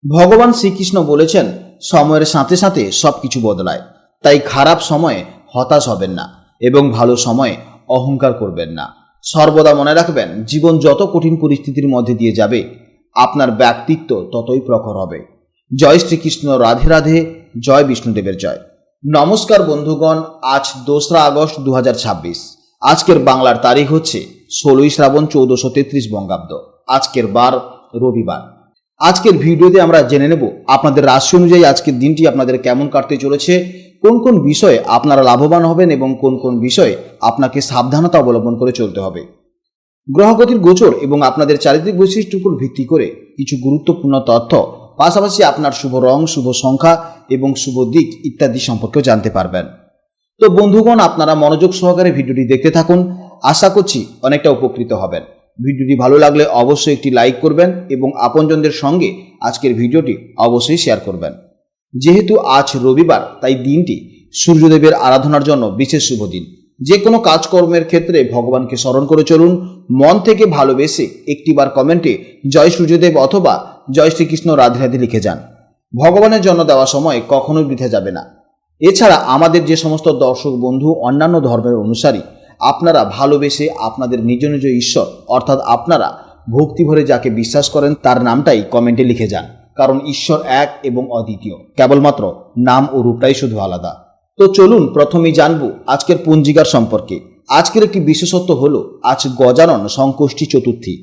ভগবান শ্রীকৃষ্ণ বলেছেন, সময়ের সাথে সাথে সবকিছু বদলায়। তাই খারাপ সময়ে হতাশ হবেন না এবং ভালো সময়ে অহংকার করবেন না। সর্বদা মনে রাখবেন, জীবন যত কঠিন পরিস্থিতির মধ্যে দিয়ে যাবে, আপনার ব্যক্তিত্ব ততই প্রখর হবে। জয় শ্রীকৃষ্ণ, রাধে রাধে, জয় বিষ্ণুদেবের জয়। নমস্কার বন্ধুগণ, আজ 2রা আগস্ট 2026। আজকের বাংলার তারিখ হচ্ছে 16ই শ্রাবণ 1433 বঙ্গাব্দ। আজকের বার রবিবার। আজকের ভিডিওতে আমরা জেনে নেব আপনাদের রাশি অনুযায়ী আজকের দিনটি আপনাদের কেমন কাটতে চলেছে, কোন কোন বিষয়ে আপনারা লাভবান হবেন এবং কোন কোন বিষয়ে আপনাকে সাবধানতা অবলম্বন করে চলতে হবে। গ্রহগতির গোচর এবং আপনাদের চারিত্রিক বৈশিষ্ট্যের উপর ভিত্তি করে কিছু গুরুত্বপূর্ণ তথ্য, পাশাপাশি আপনার শুভ রং, শুভ সংখ্যা এবং শুভ দিক ইত্যাদি সম্পর্কেও জানতে পারবেন। তো বন্ধুগণ, আপনারা মনোযোগ সহকারে ভিডিওটি দেখতে থাকুন। আশা করছি অনেকটা উপকৃত হবেন। ভিডিওটি ভালো লাগলে অবশ্যই একটি লাইক করবেন এবং আপনজনদের সঙ্গে আজকের ভিডিওটি অবশ্যই শেয়ার করবেন। যেহেতু আজ রবিবার, তাই দিনটি সূর্যদেবের আরাধনার জন্য বিশেষ শুভ দিন। যে কোনো কাজকর্মের ক্ষেত্রে ভগবানকে স্মরণ করে চলুন। মন থেকে ভালোবেসে একটিবার কমেন্টে জয় সূর্যদেব অথবা জয় শ্রীকৃষ্ণ রাধে রাধে লিখে যান। ভগবানের জন্য দেওয়া সময় কখনোই বৃথা যাবে না। এছাড়া আমাদের যে সমস্ত দর্শক বন্ধু অন্যান্য ধর্মের অনুসারী, আপনারা ভালোবেসে আপনাদের নিজ নিজ ঈশ্বর অর্থাৎ আপনারা ভক্তি ভরে যাকে বিশ্বাস করেন তার নামটাই কমেন্টে লিখে যান। কারণ ঈশ্বর এক এবং অদ্বিতীয়, কেবলমাত্র নাম ও রূপটাই শুধু আলাদা। তো চলুন প্রথমেই জানবো আজকের পঞ্জিকার সম্পর্কে। আজকের একটি বিশেষত্ব হলো আজ গজানন সংকষ্টি চতুর্থী।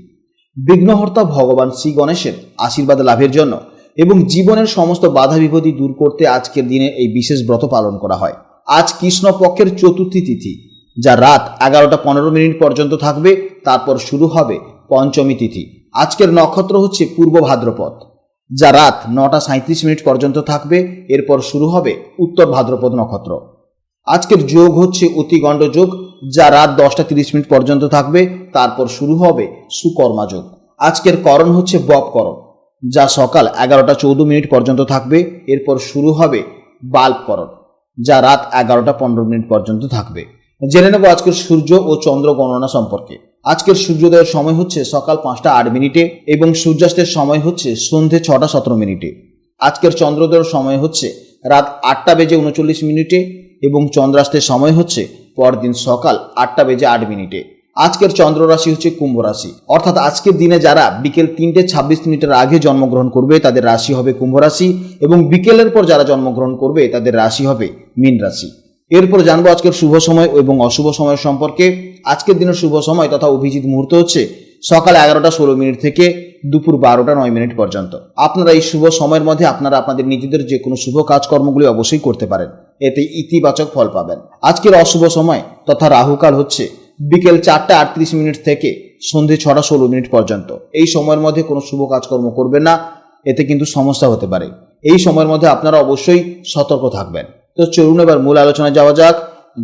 বিঘ্নহর্তা ভগবান শ্রী গণেশের আশীর্বাদ লাভের জন্য এবং জীবনের সমস্ত বাধা বিপত্তি দূর করতে আজকের দিনে এই বিশেষ ব্রত পালন করা হয়। আজ কৃষ্ণপক্ষের চতুর্থী তিথি, যা রাত 11টা 15 পর্যন্ত থাকবে। তারপর শুরু হবে পঞ্চমী তিথি। আজকের নক্ষত্র হচ্ছে পূর্ব ভাদ্রপদ, যা রাত 9টা 37 পর্যন্ত থাকবে। এরপর শুরু হবে উত্তর ভাদ্রপদ নক্ষত্র। আজকের যোগ হচ্ছে অতিগণ্ড যোগ, যা রাত 10টা 30 পর্যন্ত থাকবে। তারপর শুরু হবে সুকর্মা যোগ। আজকের করণ হচ্ছে বপকরণ, যা সকাল 11টা 14 পর্যন্ত থাকবে। এরপর শুরু হবে বাল্বকরণ, যা রাত 11টা 15 পর্যন্ত থাকবে। জেনে নেব আজকের সূর্য ও চন্দ্র গণনা সম্পর্কে। আজকের সূর্যোদয়ের সময় হচ্ছে সকাল 5টা 8 এবং সূর্যাস্তের সময় হচ্ছে সন্ধে 6টা 17। আজকের চন্দ্রোদয়ের সময় হচ্ছে রাত 8টা বেজে 39 এবং চন্দ্রাস্তের সময় হচ্ছে পরদিন সকাল 8টা বেজে 8। আজকের চন্দ্র রাশি হচ্ছে কুম্ভ রাশি, অর্থাৎ আজকের দিনে যারা বিকেল 3টে 26 আগে জন্মগ্রহণ করবে তাদের রাশি হবে কুম্ভ রাশি এবং বিকেলের পর যারা জন্মগ্রহণ করবে তাদের রাশি হবে মীন রাশি। এরপর জানবো আজকের শুভ সময় এবং অশুভ সময় সম্পর্কে। আজকের দিনের শুভ সময় তথা অভিজিৎ মুহূর্ত হচ্ছে সকাল 11টা 16 থেকে দুপুর 12টা 9 পর্যন্ত। আপনারা এই শুভ সময়ের মধ্যে আপনারা আপনাদের নিজেদের যে কোনো শুভ কাজকর্মগুলি অবশ্যই করতে পারেন, এতে ইতিবাচক ফল পাবেন। আজকের অশুভ সময় তথা রাহুকাল হচ্ছে বিকেল 4টা 38 থেকে সন্ধে 6টা 16 পর্যন্ত। এই সময়ের মধ্যে কোনো শুভ কাজকর্ম করবেন না, এতে কিন্তু সমস্যা হতে পারে। এই সময়ের মধ্যে আপনারা অবশ্যই সতর্ক থাকবেন। তো চলুন এবার মূল আলোচনায় যাওয়া যাক।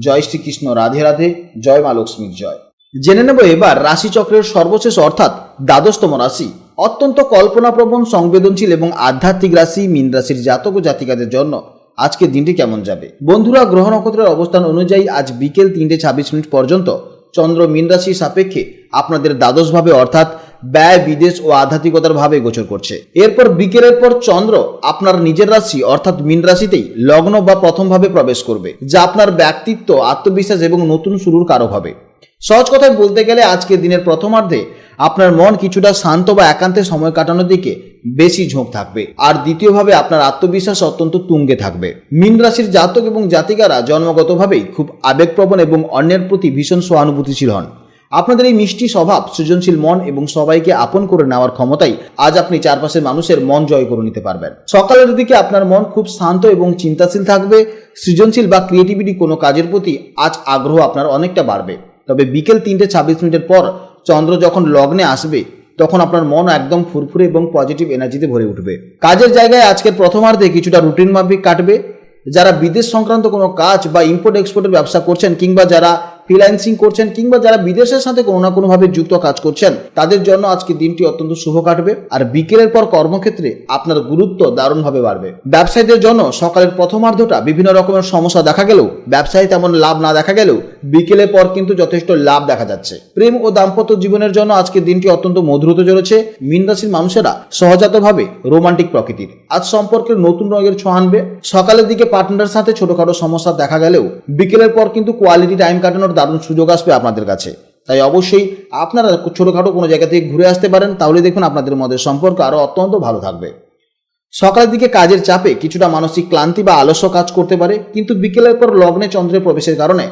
জয় শ্রীকৃষ্ণ, রাধে রাধে, জয় মা লক্ষ্মীর জয়। জেনে নেব এবার রাশিচক্রের সর্বশেষ অর্থাৎ দ্বাদশতম রাশি, অত্যন্ত কল্পনাপ্রবণ, সংবেদনশীল এবং আধ্যাত্মিক রাশি মীন রাশির জাতক ও জাতিকাদের জন্য আজকের দিনটি কেমন যাবে। বন্ধুরা, গ্রহ নক্ষত্রের অবস্থান অনুযায়ী আজ বিকেল 3টে 26 পর্যন্ত চন্দ্র মীন রাশির সাপেক্ষে আপনাদের দ্বাদশভাবে অর্থাৎ ব্যয়, বিদেশ ও আধ্যাত্মিকতার ভাবে গোচর করছে। এরপর বিকেলের পর চন্দ্র আপনার নিজের রাশি অর্থাৎ মীন রাশিতেই লগ্ন বা প্রথম ভাবে প্রবেশ করবে, যা আপনার ব্যক্তিত্ব, আত্মবিশ্বাস এবং নতুন শুরুর কারক হবে। সহজ কথায় বলতে গেলে আজকের দিনের প্রথমার্ধে আপনার মন কিছুটা শান্ত বা একান্তে সময় কাটানোর দিকে বেশি ঝোঁক থাকবে, আর দ্বিতীয়ভাবে আপনার আত্মবিশ্বাস অত্যন্ত তুঙ্গে থাকবে। মীন রাশির জাতক এবং জাতিকারা জন্মগতভাবেই খুব আবেগপ্রবণ এবং অন্যের প্রতি ভীষণ সহানুভূতিশীল হন। আপনাদের এই মিষ্টি স্বভাব, সৃজনশীল মন এবং সবাইকে আপন করে নেওয়ার ক্ষমতাই আজ আপনি চারপাশের মানুষের মন জয় করে নিতে পারবেন। সকালের দিকে আপনার মন খুব শান্ত এবং চিন্তাশীল থাকবে। সৃজনশীল বা ক্রিয়েটিভিটি কোনো কাজের প্রতি আজ আগ্রহ আপনার অনেকটা বাড়বে। তবে বিকেল 3টে 26 পর চন্দ্র যখন লগ্নে আসবে তখন আপনার মন একদম ফুরফুরে এবং পজিটিভ এনার্জিতে ভরে উঠবে। কাজের জায়গায় আজকের প্রথমার্ধে কিছুটা রুটিন মাফিক কাটবে। যারা বিদেশ সংক্রান্ত কোনো কাজ বা ইম্পোর্ট এক্সপোর্টের ব্যবসা করছেন কিংবা যারা ফ্রিল্যান্সিং করছেন কিংবা যারা বিদেশের সাথে কোনো না কোনোভাবে যুক্ত কাজ করছেন, তাদের জন্য আজকে দিনটি অত্যন্ত শুভ কাটবে। আর বিকেলের পর কর্মক্ষেত্রে আপনার গুরুত্ব দারুণভাবে বাড়বে। ব্যবসায়ীদের জন্য সকালের প্রথমার্ধটা বিভিন্ন রকমের সমস্যা দেখা গেলেও, ব্যবসায় তেমন লাভ না দেখা গেলেও বিকেলের পর কিন্তু যথেষ্ট লাভ দেখা যাচ্ছে। প্রেম ও দাম্পত্য জীবনের জন্য আজকে দিনটি অত্যন্ত মধুর হতে চলেছে। মীন রাশির মানুষেরা সহজাতভাবে রোমান্টিক প্রকৃতির, আজ সম্পর্কের নতুন রঙের ছোঁয়া আনবে। সকালের দিকে পার্টনারের সাথে ছোটখাটো সমস্যা দেখা গেলেও বিকেলের পর কিন্তু কোয়ালিটি টাইম কাটানোর দারুণ সুযোগ আসবে আপনাদের কাছে। তাই অবশ্যই আপনারা ছোটখাটো কোনো জায়গা থেকে ঘুরে আসতে পারেন, তাহলে দেখুন আপনাদের মধ্যে সম্পর্ক আরো অত্যন্ত ভালো থাকবে। সকালের দিকে কাজের চাপে কিছুটা মানসিক ক্লান্তি বা আলস্য কাজ করতে পারে, কিন্তু বিকেলের পর লগ্নে চন্দ্রের প্রবেশের কারণে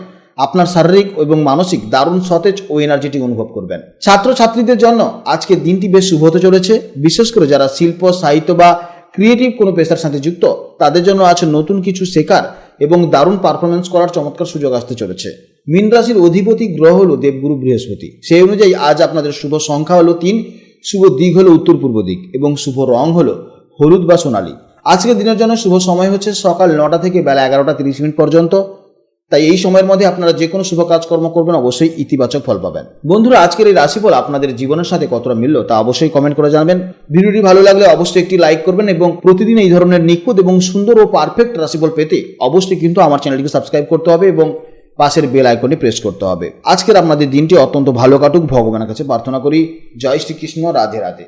আপনার শারীরিক এবং মানসিক দারুণ সতেজ ও এনার্জেটিক অনুভব করবেন। ছাত্রছাত্রীদের জন্য আজকে দিনটি বেশ শুভ হতে চলেছে। বিশেষ করে যারা শিল্প, সাহিত্য বা ক্রিয়েটিভ কোনো পেশার সাথে যুক্ত, তাদের জন্য আছে নতুন কিছু শেখার এবং দারুণ পারফরমেন্স করার চমৎকার সুযোগ আসতে চলেছে। মীন রাশির অধিপতি গ্রহ হলো দেবগুরু বৃহস্পতি। সেই অনুযায়ী আজ আপনাদের শুভ সংখ্যা হলো 3, শুভ দিক হলো উত্তর পূর্ব দিক এবং শুভ রং হলো হলুদ বা সোনালী। আজকের দিনের জন্য শুভ সময় হচ্ছে সকাল 9টা থেকে বেলা 11টা 30 পর্যন্ত। তাই এই সময়ের মধ্যে আপনারা যে কোনো শুভ কাজকর্ম করবেন, অবশ্যই ইতিবাচক ফল পাবেন। বন্ধুরা, আজকের এই রাশিফল আপনাদের জীবনের সাথে কতটা মিলল তা অবশ্যই কমেন্ট করে জানাবেন। ভিডিওটি ভালো লাগলে অবশ্যই একটি লাইক করবেন এবং প্রতিদিন এই ধরনের নিখুঁত এবং সুন্দর ও পারফেক্ট রাশিফল পেতে অবশ্যই কিন্তু আমার চ্যানেলটিকে সাবস্ক্রাইব করতে হবে এবং পাশের বেল আইকনে প্রেস করতে হবে। আজকের আপনাদের দিনটি অত্যন্ত ভালো কাটুক, ভগবানের কাছে প্রার্থনা করি। জয় শ্রীকৃষ্ণ, রাধে রাধে।